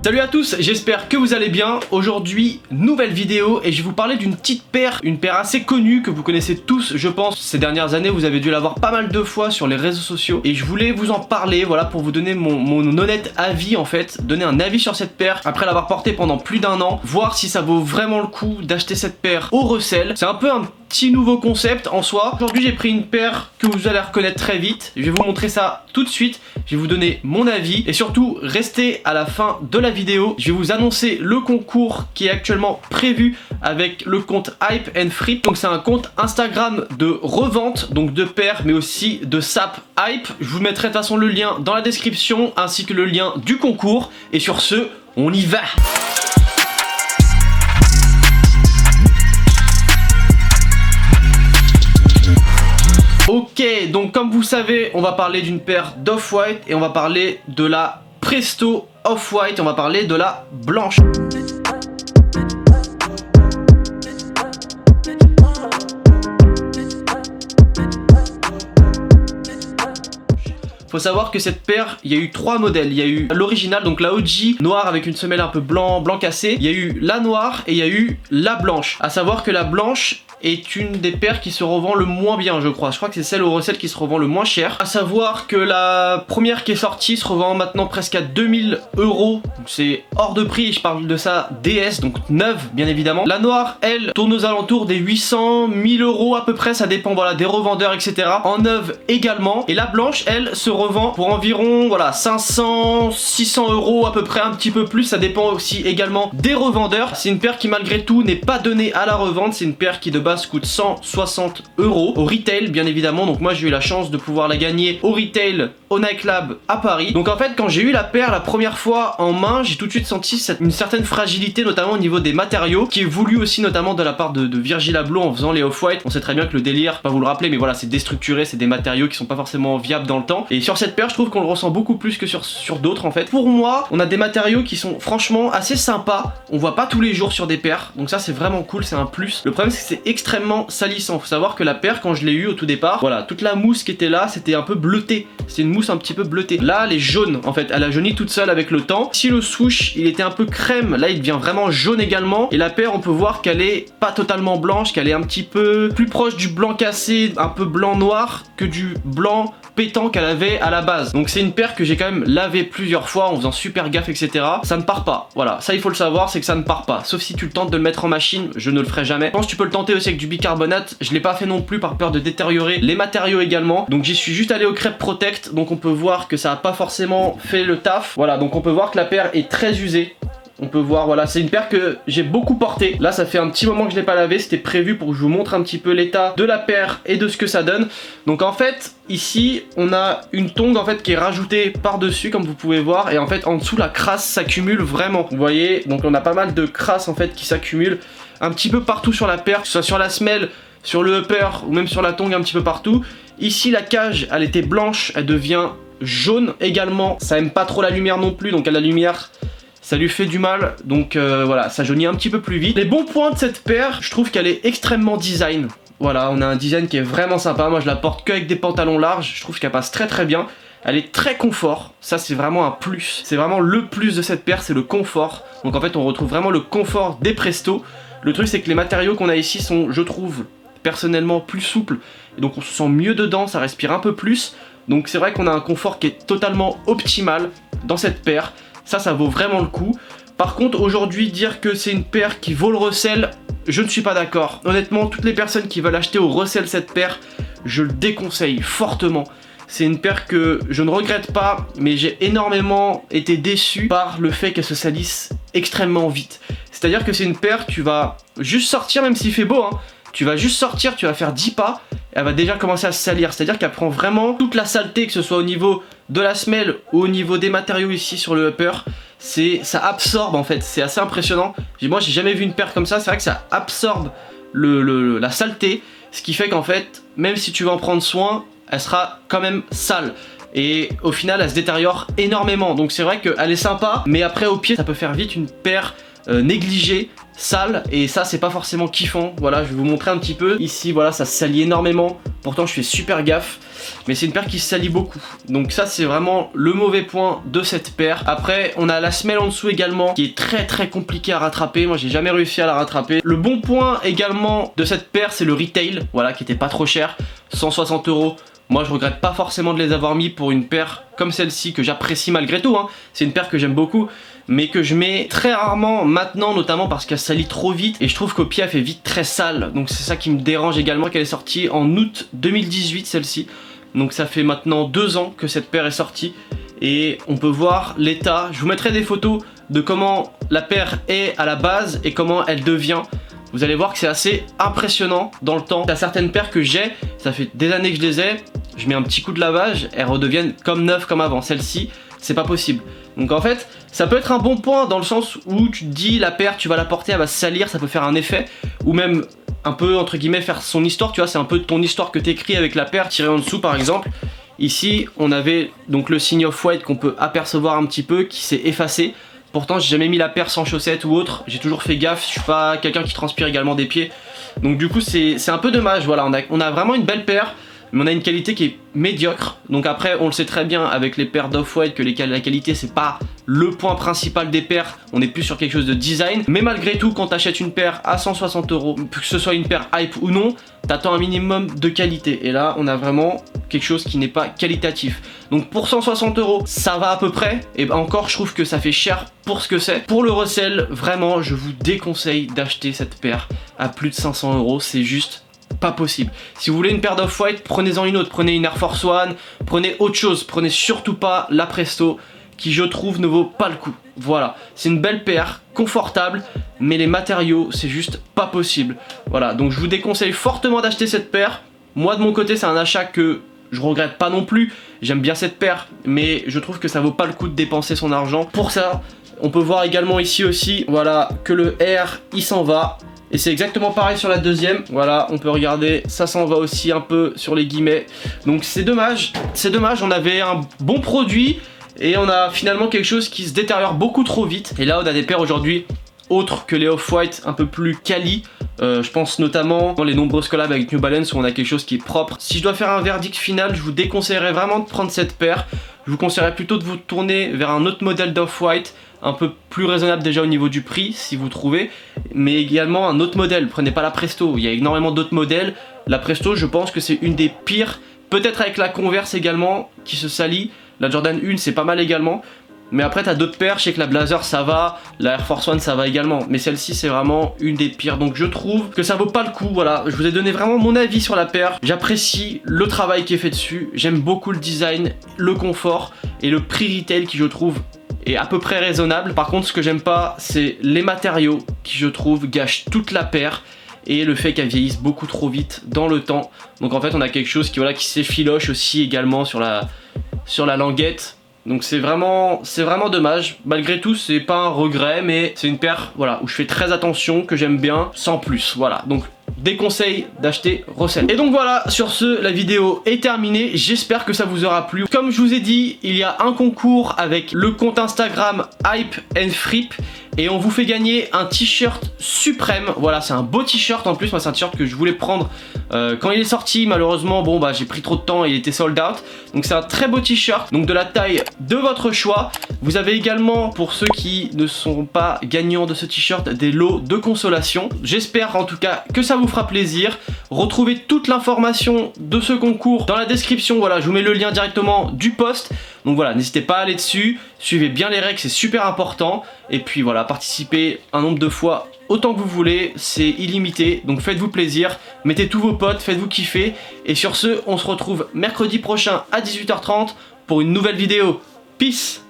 Salut à tous, j'espère que vous allez bien. Aujourd'hui, nouvelle vidéo et je vais vous parler d'une petite paire, une paire assez connue que vous connaissez tous, je pense. Ces dernières années, vous avez dû la voir pas mal de fois sur les réseaux sociaux et je voulais vous en parler, voilà, pour vous donner mon honnête avis en fait, donner un avis sur cette paire après l'avoir portée pendant plus d'un an, voir si ça vaut vraiment le coup d'acheter cette paire au resell. C'est un peu un petit nouveau concept en soi. Aujourd'hui, j'ai pris une paire que vous allez reconnaître très vite. Je vais vous montrer ça tout de suite. Je vais vous donner mon avis et surtout, restez à la fin de la vidéo. Je vais vous annoncer le concours qui est actuellement prévu avec le compte Hype and Flip. Donc c'est un compte Instagram de revente, donc de paires, mais aussi de sap Hype. Je vous mettrai de toute façon le lien dans la description ainsi que le lien du concours. Et sur ce, on y va! Ok, donc comme vous savez, on va parler d'une paire d'Off-White et on va parler de la Presto Off-White, on va parler de la blanche. Faut savoir que cette paire, il y a eu trois modèles. Il y a eu l'original, donc la OG noire avec une semelle un peu blanc cassé. Il y a eu la noire et il y a eu la blanche. À savoir que la blanche est une des paires qui se revend le moins bien, je crois. Je crois que c'est celle au resell qui se revend le moins cher. À savoir que la première qui est sortie se revend maintenant presque à 2000 €. C'est hors de prix, je parle de ça DS, donc neuve bien évidemment. La noire, elle, tourne aux alentours des 800, 1000 € à peu près, ça dépend voilà, des revendeurs, etc. En neuve également. Et la blanche, elle, se revend pour environ voilà, 500, 600 € à peu près, un petit peu plus. Ça dépend aussi également des revendeurs. C'est une paire qui malgré tout n'est pas donnée à la revente. C'est une paire qui de base coûte 160 € au retail bien évidemment. Donc moi j'ai eu la chance de pouvoir la gagner au retail au Nike Lab à Paris. Donc en fait quand j'ai eu la paire la première fois en main, j'ai tout de suite senti une certaine fragilité, notamment au niveau des matériaux, qui est voulu aussi notamment de la part de Virgil Abloh en faisant les Off-White. On sait très bien que le délire, pas vous le rappeler, mais voilà, c'est déstructuré, c'est des matériaux qui sont pas forcément viables dans le temps. Et sur cette paire je trouve qu'on le ressent beaucoup plus que sur d'autres en fait. Pour moi on a des matériaux qui sont franchement assez sympas, on voit pas tous les jours sur des paires, donc ça c'est vraiment cool, c'est un plus. Le problème c'est que c'est extrêmement salissant. Faut savoir que la paire, quand je l'ai eu au tout départ, voilà, toute la mousse qui était là, c'était un peu bleuté. C'était une mousse un petit peu bleutée. Là, elle est jaune, en fait. Elle a jauni toute seule avec le temps. Si le swoosh, il était un peu crème, là, il devient vraiment jaune également. Et la paire, on peut voir qu'elle est pas totalement blanche, qu'elle est un petit peu plus proche du blanc cassé, un peu blanc-noir, que du blanc pétant qu'elle avait à la base. Donc c'est une paire que j'ai quand même lavé plusieurs fois en faisant super gaffe, etc. Ça ne part pas. Voilà, ça il faut le savoir, c'est que ça ne part pas. Sauf si tu le tentes de le mettre en machine, je ne le ferai jamais. Je pense que tu peux le tenter aussi avec du bicarbonate. Je l'ai pas fait non plus par peur de détériorer les matériaux également. Donc j'y suis juste allé au Crêpe Protect. Donc on peut voir que ça n'a pas forcément fait le taf. Voilà, donc on peut voir que la paire est très usée. On peut voir, voilà, c'est une paire que j'ai beaucoup portée. Là, ça fait un petit moment que je l'ai pas lavé. C'était prévu pour que je vous montre un petit peu l'état de la paire et de ce que ça donne. Donc en fait, ici, on a une tongue en fait qui est rajoutée par-dessus, comme vous pouvez voir. Et en fait, en dessous, la crasse s'accumule vraiment. Vous voyez, donc on a pas mal de crasse en fait qui s'accumule un petit peu partout sur la paire, que ce soit sur la semelle, sur le upper ou même sur la tongue, un petit peu partout. Ici, la cage, elle était blanche, elle devient jaune également. Ça aime pas trop la lumière non plus, donc à la lumière ça lui fait du mal, donc voilà, ça jaunit un petit peu plus vite. Les bons points de cette paire, je trouve qu'elle est extrêmement design. Voilà, on a un design qui est vraiment sympa. Moi je la porte que avec des pantalons larges, je trouve qu'elle passe très très bien. Elle est très confort, ça c'est vraiment un plus. C'est vraiment le plus de cette paire, c'est le confort. Donc en fait on retrouve vraiment le confort des Presto. Le truc c'est que les matériaux qu'on a ici sont, je trouve, personnellement plus souples. Et donc on se sent mieux dedans, ça respire un peu plus. Donc c'est vrai qu'on a un confort qui est totalement optimal dans cette paire. Ça vaut vraiment le coup. Par contre, aujourd'hui, dire que c'est une paire qui vaut le resell, je ne suis pas d'accord. Honnêtement, toutes les personnes qui veulent acheter au resell cette paire, je le déconseille fortement. C'est une paire que je ne regrette pas, mais j'ai énormément été déçu par le fait qu'elle se salisse extrêmement vite. C'est-à-dire que c'est une paire, tu vas juste sortir, même s'il fait beau, hein, tu vas juste sortir, tu vas faire 10 pas, elle va déjà commencer à se salir. C'est-à-dire qu'elle prend vraiment toute la saleté, que ce soit au niveau de la semelle ou au niveau des matériaux ici sur le upper. Ça absorbe en fait, c'est assez impressionnant. Moi j'ai jamais vu une paire comme ça, c'est vrai que ça absorbe la saleté. Ce qui fait qu'en fait, même si tu vas en prendre soin, elle sera quand même sale. Et au final elle se détériore énormément. Donc c'est vrai qu'elle est sympa, mais après au pied ça peut faire vite une paire négligée sale et ça c'est pas forcément kiffant. Voilà, je vais vous montrer un petit peu. Ici voilà, ça se salit énormément. Pourtant je fais super gaffe. Mais c'est une paire qui se salit beaucoup. Donc ça c'est vraiment le mauvais point de cette paire. Après on a la semelle en dessous également qui est très compliquée à rattraper. Moi j'ai jamais réussi à la rattraper. Le bon point également de cette paire c'est le retail. Voilà, qui était pas trop cher. 160 €. Moi je regrette pas forcément de les avoir mis pour une paire comme celle-ci que j'apprécie malgré tout, hein. C'est une paire que j'aime beaucoup mais que je mets très rarement maintenant, notamment parce qu'elle salit trop vite et je trouve qu'au pied elle fait vite très sale. Donc c'est ça qui me dérange également, qu'elle est sortie en août 2018 celle-ci. Donc ça fait maintenant 2 ans que cette paire est sortie et on peut voir l'état. Je vous mettrai des photos de comment la paire est à la base et comment elle devient. Vous allez voir que c'est assez impressionnant dans le temps. Il y a certaines paires que j'ai, ça fait des années que je les ai, je mets un petit coup de lavage, elles redeviennent comme neuves comme avant. Celle-ci, c'est pas possible. Donc en fait, ça peut être un bon point dans le sens où tu te dis la paire, tu vas la porter, elle va se salir, ça peut faire un effet. Ou même un peu entre guillemets faire son histoire, tu vois, c'est un peu ton histoire que t'écris avec la paire tirée en dessous par exemple. Ici, on avait donc le signe off-white qu'on peut apercevoir un petit peu qui s'est effacé. Pourtant j'ai jamais mis la paire sans chaussettes ou autre, j'ai toujours fait gaffe, je suis pas quelqu'un qui transpire également des pieds. Donc du coup c'est un peu dommage, voilà, on a vraiment une belle paire, mais on a une qualité qui est médiocre. Donc après on le sait très bien avec les paires d'Off-White que la qualité c'est pas le point principal des paires, on est plus sur quelque chose de design. Mais malgré tout quand t'achètes une paire à 160 €, que ce soit une paire hype ou non, t'attends un minimum de qualité. Et là on a vraiment quelque chose qui n'est pas qualitatif. Donc pour 160 € ça va à peu près, et encore je trouve que ça fait cher pour ce que c'est. Pour le resell, vraiment je vous déconseille d'acheter cette paire à plus de 500 €, c'est juste pas possible. Si vous voulez une paire d'Off-White, prenez-en une autre, prenez une Air Force One, prenez autre chose, prenez surtout pas la Presto qui je trouve ne vaut pas le coup. Voilà, c'est une belle paire, confortable, mais les matériaux c'est juste pas possible. Voilà, donc je vous déconseille fortement d'acheter cette paire. Moi de mon côté c'est un achat que je regrette pas non plus, j'aime bien cette paire, mais je trouve que ça vaut pas le coup de dépenser son argent pour ça. On peut voir également ici aussi, voilà, que le R il s'en va. Et c'est exactement pareil sur la deuxième. Voilà, on peut regarder, ça s'en va aussi un peu sur les guillemets. Donc c'est dommage, on avait un bon produit et on a finalement quelque chose qui se détériore beaucoup trop vite. Et là on a des paires aujourd'hui autres que les Off-White, un peu plus quali. Je pense notamment dans les nombreuses collabs avec New Balance où on a quelque chose qui est propre. Si je dois faire un verdict final, je vous déconseillerais vraiment de prendre cette paire. Je vous conseillerais plutôt de vous tourner vers un autre modèle d'Off-White, un peu plus raisonnable déjà au niveau du prix si vous trouvez, mais également un autre modèle. Prenez pas la Presto, il y a énormément d'autres modèles. La Presto je pense que c'est une des pires, peut-être avec la Converse également qui se salit. La Jordan 1 c'est pas mal également. Mais après t'as d'autres paires, je sais que la Blazer ça va, la Air Force One ça va également, mais celle-ci c'est vraiment une des pires. Donc je trouve que ça vaut pas le coup. Voilà, je vous ai donné vraiment mon avis sur la paire. J'apprécie le travail qui est fait dessus, j'aime beaucoup le design, le confort et le prix retail qui je trouve est à peu près raisonnable. Par contre ce que j'aime pas c'est les matériaux qui je trouve gâchent toute la paire et le fait qu'elle vieillisse beaucoup trop vite dans le temps. Donc en fait on a quelque chose qui, voilà, qui s'effiloche aussi également sur la languette. Donc c'est vraiment dommage. Malgré tout c'est pas un regret, mais c'est une paire, voilà, où je fais très attention, que j'aime bien, sans plus. Voilà, donc déconseille d'acheter Rossel. Et donc voilà, sur ce la vidéo est terminée. J'espère que ça vous aura plu. Comme je vous ai dit, il y a un concours avec le compte Instagram Hype and Fripe et on vous fait gagner un t-shirt suprême. Voilà, c'est un beau t-shirt en plus. Moi c'est un t-shirt que je voulais prendre quand il est sorti. Malheureusement bon bah j'ai pris trop de temps et il était sold out. Donc c'est un très beau t-shirt, donc de la taille de votre choix. Vous avez également, pour ceux qui ne sont pas gagnants de ce t-shirt, des lots de consolation. J'espère en tout cas que ça vous fera plaisir. Retrouvez toute l'information de ce concours dans la description. Voilà, je vous mets le lien directement du post. Donc voilà, n'hésitez pas à aller dessus. Suivez bien les règles, c'est super important. Et puis voilà, participez un nombre de fois autant que vous voulez, c'est illimité. Donc faites-vous plaisir, mettez tous vos potes, faites-vous kiffer. Et sur ce, on se retrouve mercredi prochain à 18h30 pour une nouvelle vidéo. Peace!